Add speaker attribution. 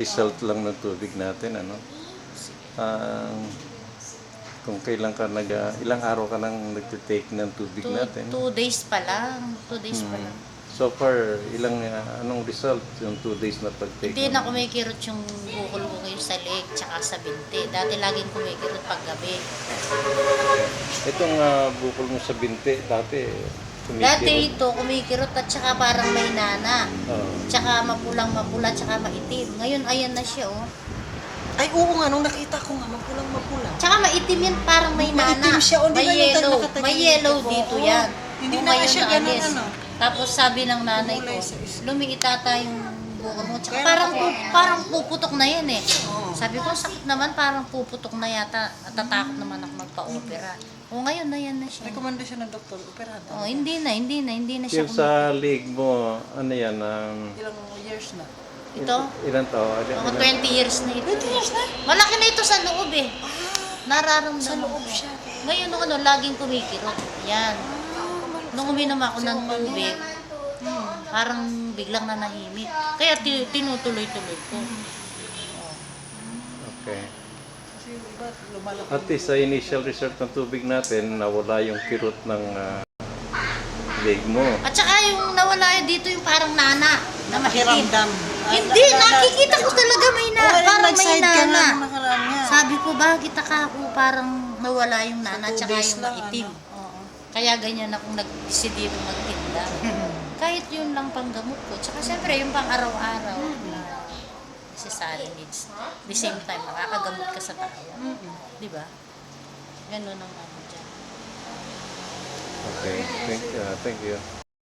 Speaker 1: Result lang ng tubig natin, ano? Kung kailan ka ilang araw ka nang nagtitake ng tubig natin?
Speaker 2: 2 days pa lang. 2 days pa lang.
Speaker 1: So far, anong result yung 2 days na pag-take?
Speaker 2: Hindi na kumikirot yung bukol ko ngayon sa leg tsaka sa binti. Dati laging kumikirot pag gabi.
Speaker 1: Itong bukol mo sa binti, dati
Speaker 2: Dati ito kumikirot at tsaka parang may nana. Tsaka mapulang-mapula tsaka maitim. Ngayon ayan na siya, oh.
Speaker 3: Ay, oo nga, nung nakita ko nga, mapulang-mapula.
Speaker 2: Tsaka maitim yan, parang may nana.
Speaker 3: Maitim siya, o, di
Speaker 2: may
Speaker 3: ba yung
Speaker 2: yellow.
Speaker 3: nakatagilid
Speaker 2: May yellow
Speaker 3: ako?
Speaker 2: dito
Speaker 3: Oo.
Speaker 2: yan.
Speaker 3: Hindi
Speaker 2: Kung
Speaker 3: na
Speaker 2: ngayon
Speaker 3: siya ganun,
Speaker 2: naalis.
Speaker 3: ano.
Speaker 2: Tapos sabi ng nanay ko,
Speaker 3: Kumulay sa isa.
Speaker 2: lumiit ata yung bukol mo. Tsaka
Speaker 3: Kaya
Speaker 2: parang puputok na yan eh.
Speaker 3: Oo.
Speaker 2: Sabi ko, sakit naman, parang puputok na yata. At tatakot naman ako magpa-opera. O ngayon na yan na siya.
Speaker 3: Rekomenda siya ng doktor, operahan.
Speaker 2: Oh, hindi na siya.
Speaker 1: yung sa leg mo, ano yan?
Speaker 3: Ilang years na.
Speaker 2: Ito,
Speaker 1: Ilan taon?
Speaker 2: mga 20 years na ito.
Speaker 3: 20 years na?
Speaker 2: Malaki na ito sa loob eh. Nararamdaman
Speaker 3: Sa loob
Speaker 2: ko.
Speaker 3: siya.
Speaker 2: Ngayon, laging kumikirot. Yan. Nung uminom ako ng tubig, parang biglang nanahimik. Kaya tinutuloy-tuloy ko.
Speaker 1: Okay.
Speaker 3: Kasi iba, lumalaki.
Speaker 1: At least sa initial result ng tubig natin, nawala yung kirot ng leg mo.
Speaker 2: At saka yung nawala dito yung parang nana na mahitim.
Speaker 3: Pakiramdam.
Speaker 2: Hindi, nakikita ko talaga may parang may
Speaker 3: nag-side ka
Speaker 2: nana.
Speaker 3: na nakaraan niya.
Speaker 2: Sabi ko, bakit ako parang nawala yung nana
Speaker 3: Sa 2
Speaker 2: tsaka
Speaker 3: days
Speaker 2: yung
Speaker 3: lang,
Speaker 2: maitim.
Speaker 3: ano?
Speaker 2: Oo. Kaya ganyan akong nag-decidido magtinda. Kahit yun lang panggamot ko. Tsaka syempre yung pang araw-araw na necessary needs. The same time, nakakagamot ka sa tao. Di ba? Ganun ang ano dyan.
Speaker 1: Okay. Thank you.